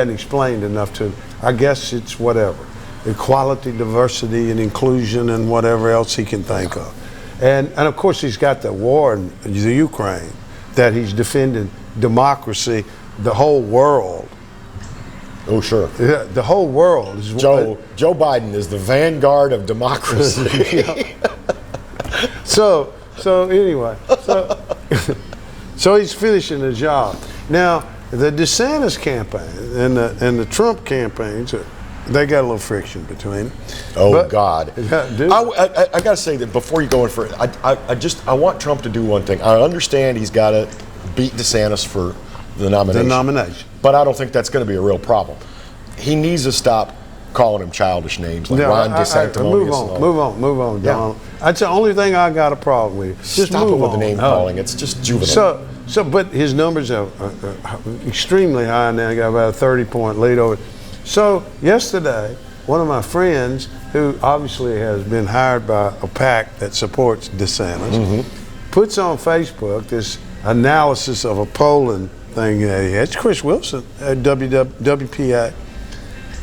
explained enough to. I guess it's whatever, equality, diversity, and inclusion, and whatever else he can think of. And of course he's got the war in the Ukraine, that he's defending democracy, the whole world. Oh, sure. Yeah, the whole world is Joe Biden is the vanguard of democracy. So anyway, so he's finishing the job. Now the DeSantis campaign and the Trump campaigns, they got a little friction between them. Oh, God. I got to say that before you go in for it, I want Trump to do one thing. I understand he's got to beat DeSantis for the nomination. But I don't think that's going to be a real problem. He needs to stop calling him childish names like Ron DeSantis. Move on, Donald. That's the only thing I got a problem with. Just stop move it with on. the name calling. It's just juvenile. But his numbers are extremely high now. He got about a 30-point lead over. So yesterday, one of my friends, who obviously has been hired by a PAC that supports DeSantis, puts on Facebook this analysis of a polling thing that he had. It's Chris Wilson at WPA.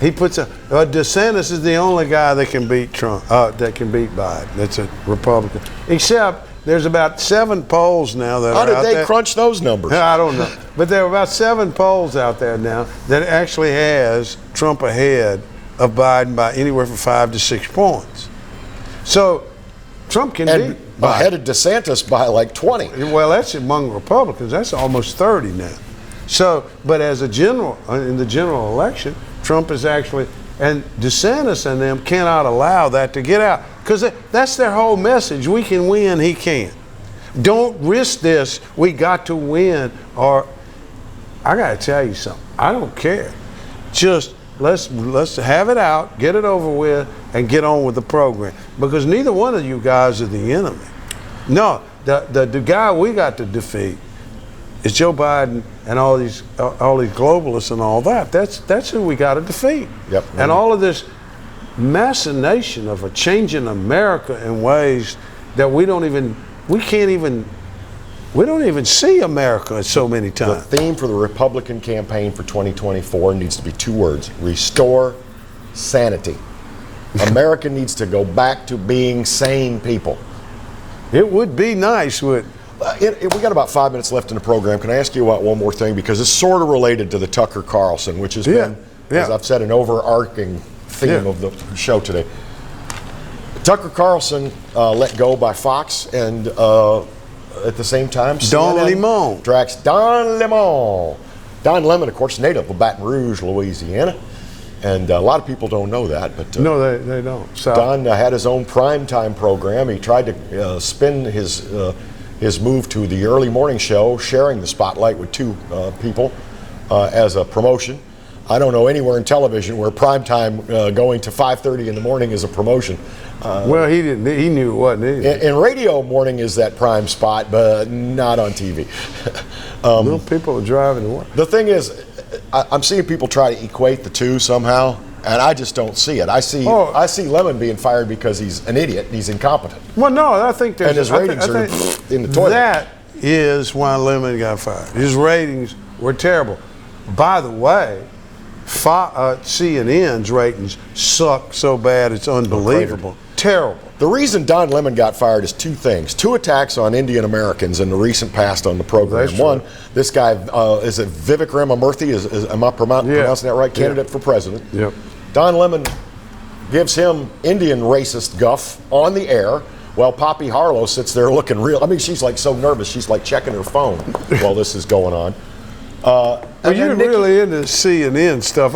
He puts DeSantis is the only guy that can beat Trump, that can beat Biden. That's a Republican. Except there's about 7 polls now that How are out did they there. crunch those numbers? I don't know. But there are about 7 polls out there now that actually has Trump ahead of Biden by anywhere from 5 to 6 points. So Trump can beat Biden. Ahead of DeSantis by like 20. Well, that's among Republicans. That's almost 30 now. So, but as a general, in the general election, Trump is actually, and DeSantis and them cannot allow that to get out. Because that's their whole message. We can win, he can't. Don't risk this. We got to win. Or, I got to tell you something. I don't care. Just let's have it out, get it over with, and get on with the program. Because neither one of you guys are the enemy. No, the guy we got to defeat is Joe Biden and all these globalists and all that. That's who we got to defeat. Yep. And all of this machination of a change in America in ways that we don't even see America so many times. The theme for the Republican campaign for 2024 needs to be 2 words: restore sanity. America needs to go back to being sane people. It would be nice, we got about 5 minutes left in the program. Can I ask you about one more thing? Because it's sort of related to the Tucker Carlson, which has been, as I've said, an overarching theme of the show today. Tucker Carlson let go by Fox, and at the same time, Don Lemon. Don Lemon. Don Lemon, of course, native of Baton Rouge, Louisiana. And a lot of people don't know that, but no, they don't. So Don had his own primetime program. He tried to spin his move to the early morning show, sharing the spotlight with 2 people as a promotion. I don't know anywhere in television where primetime going to 5:30 in the morning is a promotion. Well, he didn't. He knew it wasn't either. In radio, morning is that prime spot, but not on TV. Little people are driving to work. The thing is, I'm seeing people try to equate the 2 somehow, and I just don't see it. I see Lemon being fired because he's an idiot and he's incompetent. Well, no, I think there's... And his ratings are in the toilet. That is why Lemon got fired. His ratings were terrible. By the way, CNN's ratings suck so bad it's unbelievable. Terrible. The reason Don Lemon got fired is 2 things. 2 attacks on Indian Americans in the recent past on the program. One, this guy, is it Vivek Ramaswamy? Am I pronouncing that right? Candidate for president. Yep. Don Lemon gives him Indian racist guff on the air while Poppy Harlow sits there looking real. I mean, she's like so nervous. She's like checking her phone while this is going on. Well, you're really into CNN stuff.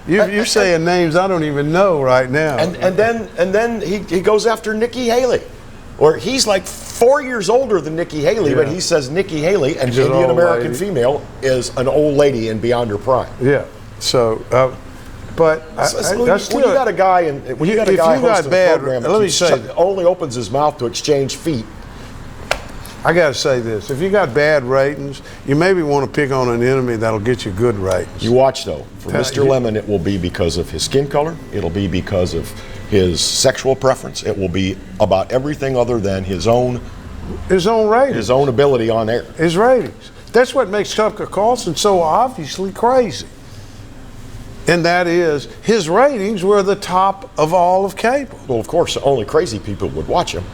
You're saying names I don't even know right now. And then he goes after Nikki Haley. Or he's like 4 years older than Nikki Haley, but he says Nikki Haley, an Indian American female, is an old lady and beyond her prime. Yeah. So, but when you got a guy and when you got a guy hosting a program that only opens his mouth to exchange feet. I got to say this: if you got bad ratings, you maybe want to pick on an enemy that'll get you good ratings. You watch though, for Mr. Lemon, it will be because of his skin color. It'll be because of his sexual preference. It will be about everything other than his own ratings, his own ability on air. His ratings. That's what makes Tucker Carlson so obviously crazy. And that is, his ratings were the top of all of cable. Well, of course, only crazy people would watch him.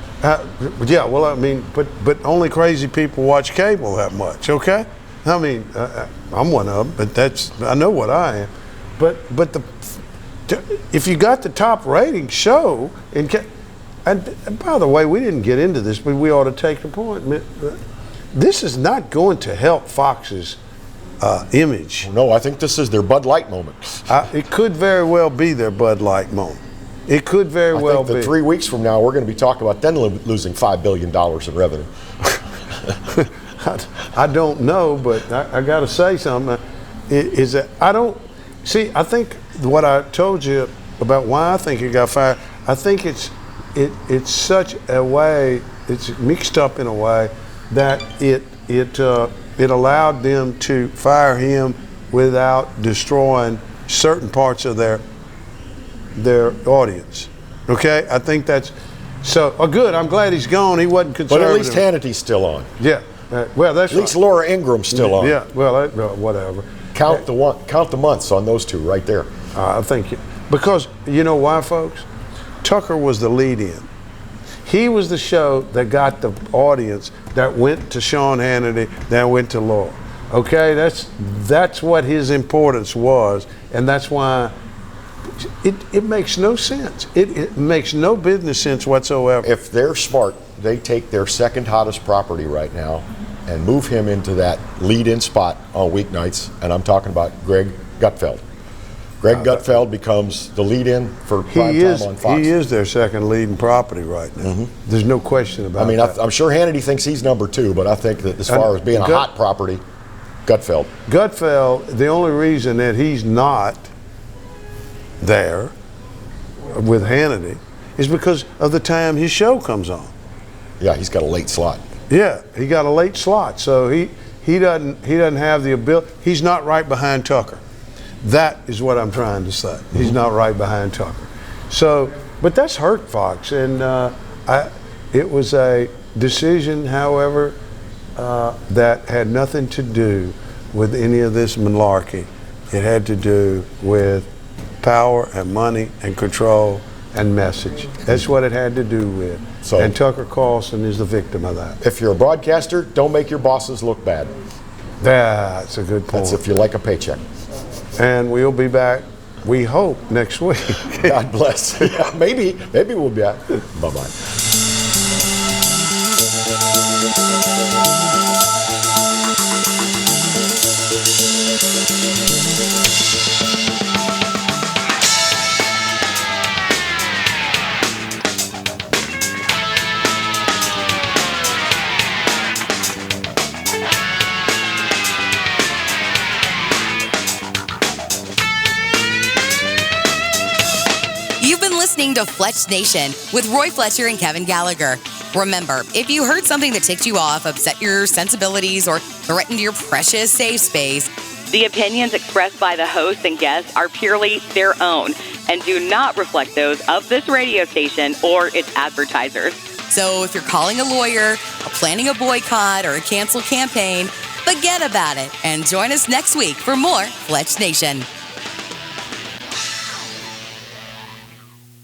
Yeah, well, I mean, but only crazy people watch cable that much, okay? I mean, I'm one of them, but I know what I am. But if you got the top rating show, and by the way, we didn't get into this, but we ought to take the point. This is not going to help Fox's image. No, I think this is their Bud Light moment. It could very well be their Bud Light moment. It could very well be. 3 weeks from now, we're going to be talking about them losing $5 billion in revenue. I don't know, but I got to say something. Is that I don't see? I think what I told you about why I think he got fired. I think it's such a way. It's mixed up in a way that it allowed them to fire him without destroying certain parts of their audience. Okay, I think that's so. Good. I'm glad he's gone. He wasn't conservative. But at least Hannity's still on. Yeah. Well, that's at least Laura Ingram's still on. Yeah. Well, whatever. Count the months on those two right there. I think because you know why, folks? Tucker was the lead-in. He was the show that got the audience that went to Sean Hannity, that went to Laura. Okay, that's what his importance was, and that's why it makes no sense. It makes no business sense whatsoever. If they're smart, they take their second hottest property right now and move him into that lead-in spot on weeknights, and I'm talking about Greg Gutfeld. Greg Gutfeld becomes the lead-in for prime time on Fox. He is their second leading property right now. Mm-hmm. There's no question about that. I'm sure Hannity thinks he's number two, but I think that as far as being a hot property, Gutfeld. Gutfeld, the only reason that he's not there with Hannity is because of the time his show comes on. Yeah, he's got a late slot. Yeah, he got a late slot, so he doesn't have the ability. He's not right behind Tucker. That is what I'm trying to say. Mm-hmm. He's not right behind Tucker. So, but that's hurt Fox, and it was a decision, however, that had nothing to do with any of this malarkey. It had to do with power and money and control and message. That's what it had to do with. And Tucker Carlson is the victim of that. If you're a broadcaster, don't make your bosses look bad. That's a good point. That's if you like a paycheck. And we'll be back, we hope, next week. God bless. Yeah, maybe we'll be back. Bye-bye. Listening to Fletch Nation with Roy Fletcher and Kevin Gallagher. Remember, if you heard something that ticked you off, upset your sensibilities, or threatened your precious safe space, the opinions expressed by the hosts and guests are purely their own and do not reflect those of this radio station or its advertisers. So if you're calling a lawyer, planning a boycott, or a cancel campaign, forget about it and join us next week for more Fletch Nation.